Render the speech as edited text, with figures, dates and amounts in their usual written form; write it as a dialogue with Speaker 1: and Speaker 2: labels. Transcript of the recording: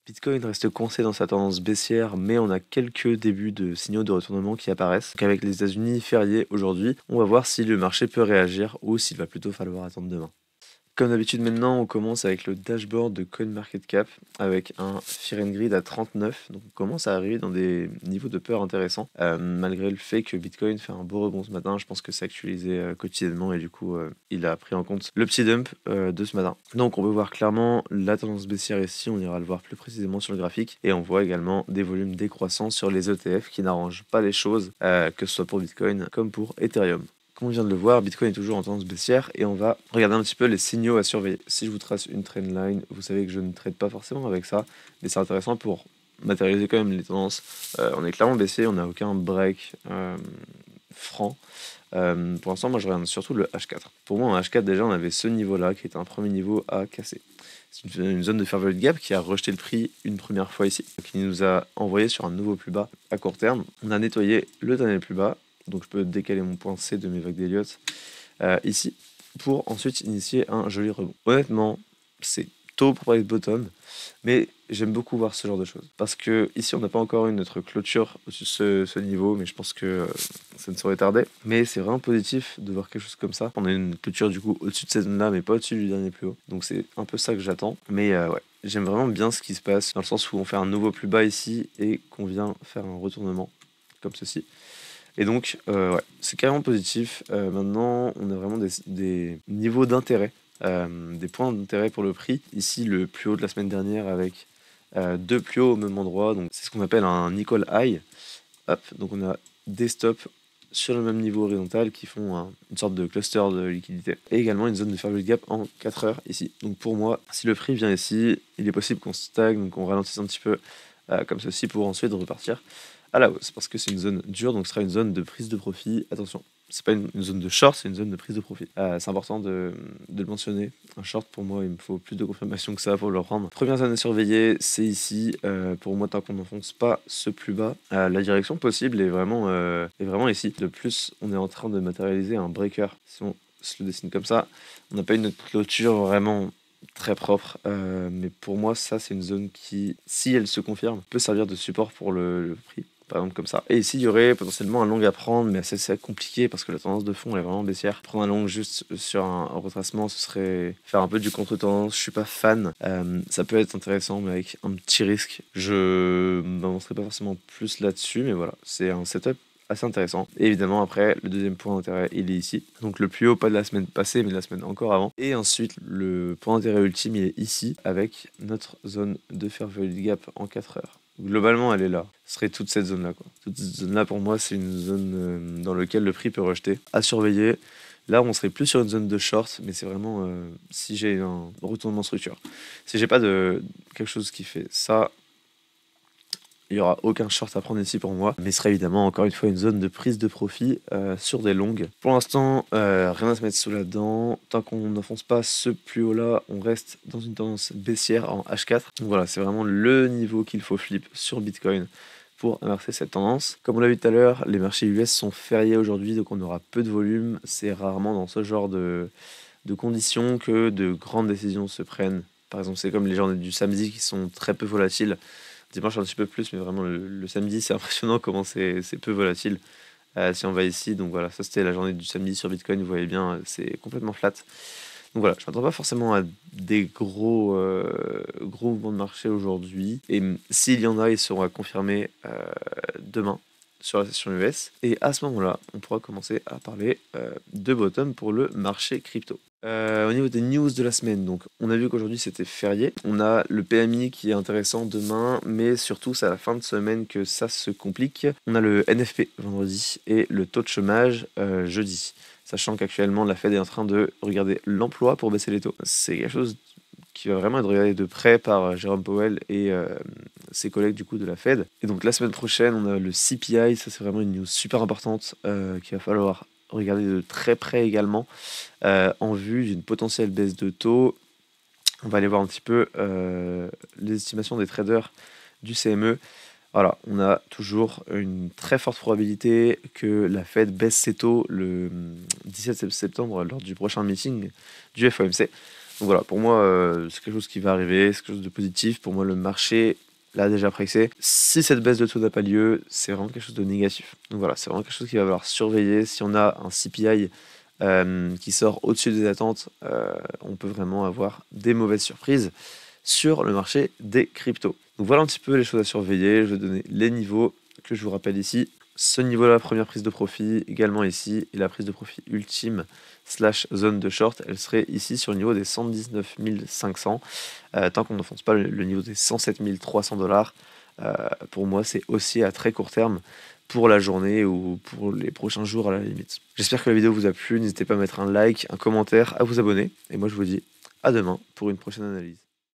Speaker 1: Bitcoin reste coincé dans sa tendance baissière, mais on a quelques débuts de signaux de retournement qui apparaissent. Donc avec les États-Unis fériés aujourd'hui, on va voir si le marché peut réagir ou s'il va plutôt falloir attendre demain. Comme d'habitude maintenant, on commence avec le dashboard de CoinMarketCap avec un Fear and Greed à 39. Donc on commence à arriver dans des niveaux de peur intéressants. Malgré le fait que Bitcoin fait un beau rebond ce matin, je pense que c'est actualisé quotidiennement et du coup il a pris en compte le petit dump de ce matin. Donc on peut voir clairement la tendance baissière ici, on ira le voir plus précisément sur le graphique. Et on voit également des volumes décroissants sur les ETF qui n'arrangent pas les choses, que ce soit pour Bitcoin comme pour Ethereum. Comme on vient de le voir, Bitcoin est toujours en tendance baissière et on va regarder un petit peu les signaux à surveiller. Si je vous trace une trendline, vous savez que je ne trade pas forcément avec ça, mais c'est intéressant pour matérialiser quand même les tendances. On est clairement baissier, on n'a aucun break franc. Pour l'instant, moi je regarde surtout le H4. Pour moi, en H4, déjà, on avait ce niveau-là qui était un premier niveau à casser. C'est une zone de fair value gap qui a rejeté le prix une première fois ici, qui nous a envoyé sur un nouveau plus bas à court terme. On a nettoyé le dernier plus bas. Donc je peux décaler mon point C de mes vagues d'Elliott ici pour ensuite initier un joli rebond. Honnêtement, c'est tôt pour parler de bottom, mais j'aime beaucoup voir ce genre de choses. Parce que ici on n'a pas encore eu notre clôture au-dessus de ce niveau, mais je pense que ça ne saurait tarder. Mais c'est vraiment positif de voir quelque chose comme ça. On a une clôture du coup au-dessus de cette zone-là, mais pas au-dessus du dernier plus haut. Donc c'est un peu ça que j'attends. Mais ouais, j'aime vraiment bien ce qui se passe, dans le sens où on fait un nouveau plus bas ici et qu'on vient faire un retournement comme ceci. Et donc, ouais, c'est carrément positif. Maintenant, on a vraiment des niveaux d'intérêt, des points d'intérêt pour le prix. Ici, le plus haut de la semaine dernière avec deux plus hauts au même endroit. Donc, c'est ce qu'on appelle un Nickel High. Hop, donc on a des stops sur le même niveau horizontal qui font une sorte de cluster de liquidité. Et également une zone de fair value gap en 4 heures ici. Donc pour moi, si le prix vient ici, il est possible qu'on stagne, donc on ralentisse un petit peu comme ceci pour ensuite repartir à la hausse parce que c'est une zone dure, donc ce sera une zone de prise de profit. Attention, c'est pas une zone de short, c'est une zone de prise de profit. C'est important de le mentionner. Un short, pour moi, il me faut plus de confirmation que ça pour le rendre. Première zone à surveiller, c'est ici. Pour moi, tant qu'on n'enfonce pas ce plus bas, la direction possible est vraiment ici. De plus, on est en train de matérialiser un breaker. Si on se le dessine comme ça, on n'a pas une clôture vraiment très propre, mais pour moi ça c'est une zone qui, si elle se confirme, peut servir de support pour le prix, par exemple comme ça. Et ici il y aurait potentiellement un long à prendre, mais c'est compliqué parce que la tendance de fond elle est vraiment baissière. Prendre un long juste sur un retracement, ce serait faire un peu du contre-tendance. Je suis pas fan. Ça peut être intéressant, mais avec un petit risque. Je m'avancerai pas forcément plus là-dessus, mais voilà, c'est un setup assez intéressant. Et évidemment, après, le deuxième point d'intérêt, il est ici. Donc le plus haut, pas de la semaine passée, mais de la semaine encore avant. Et ensuite, le point d'intérêt ultime, il est ici, avec notre zone de fair value gap en 4 heures. Globalement, elle est là. Ce serait toute cette zone-là, quoi. Toute cette zone-là, pour moi, c'est une zone dans laquelle le prix peut rejeter. À surveiller. Là, on serait plus sur une zone de short, mais c'est vraiment si j'ai un retournement structure. Si j'ai pas de quelque chose qui fait ça, il n'y aura aucun short à prendre ici pour moi, mais ce serait évidemment encore une fois une zone de prise de profit sur des longues. Pour l'instant, rien à se mettre sous la dent. Tant qu'on n'enfonce pas ce plus haut là, on reste dans une tendance baissière en H4. Donc voilà, c'est vraiment le niveau qu'il faut flip sur Bitcoin pour inverser cette tendance. Comme on l'a vu tout à l'heure, les marchés US sont fériés aujourd'hui, donc on aura peu de volume. C'est rarement dans ce genre de conditions que de grandes décisions se prennent. Par exemple, c'est comme les journées du samedi qui sont très peu volatiles. Dimanche un petit peu plus, mais vraiment le samedi, c'est impressionnant comment c'est peu volatile. Si on va ici, donc voilà, ça c'était la journée du samedi sur Bitcoin, vous voyez bien, c'est complètement flat. Donc voilà, je m'attends pas forcément à des gros mouvements de marché aujourd'hui. Et s'il y en a, ils seront à confirmer demain sur la session US. Et à ce moment-là, on pourra commencer à parler de bottom pour le marché crypto. Au niveau des news de la semaine, donc on a vu qu'aujourd'hui c'était férié. On a le PMI qui est intéressant demain, mais surtout c'est à la fin de semaine que ça se complique. On a le NFP vendredi et le taux de chômage jeudi. Sachant qu'actuellement la Fed est en train de regarder l'emploi pour baisser les taux. C'est quelque chose qui va vraiment être regardé de près par Jérôme Powell et ses collègues du coup de la Fed. Et donc la semaine prochaine, on a le CPI, ça c'est vraiment une news super importante qu'il va falloir regarder de très près également en vue d'une potentielle baisse de taux. On va aller voir un petit peu les estimations des traders du CME. Voilà, on a toujours une très forte probabilité que la Fed baisse ses taux le 17 septembre lors du prochain meeting du FOMC. Donc voilà, pour moi, c'est quelque chose qui va arriver, c'est quelque chose de positif. Pour moi, le marché l'a déjà pricé. Si cette baisse de taux n'a pas lieu, c'est vraiment quelque chose de négatif. Donc voilà, c'est vraiment quelque chose qu'il va falloir surveiller. Si on a un CPI qui sort au-dessus des attentes, on peut vraiment avoir des mauvaises surprises sur le marché des cryptos. Donc voilà un petit peu les choses à surveiller. Je vais donner les niveaux que je vous rappelle ici. Ce niveau-là, première prise de profit, également ici, et la prise de profit ultime slash zone de short, elle serait ici sur le niveau des 119 500. Tant qu'on n'enfonce pas le niveau des 107 300 dollars, pour moi, c'est aussi à très court terme pour la journée ou pour les prochains jours à la limite. J'espère que la vidéo vous a plu. N'hésitez pas à mettre un like, un commentaire, à vous abonner. Et moi, je vous dis à demain pour une prochaine analyse.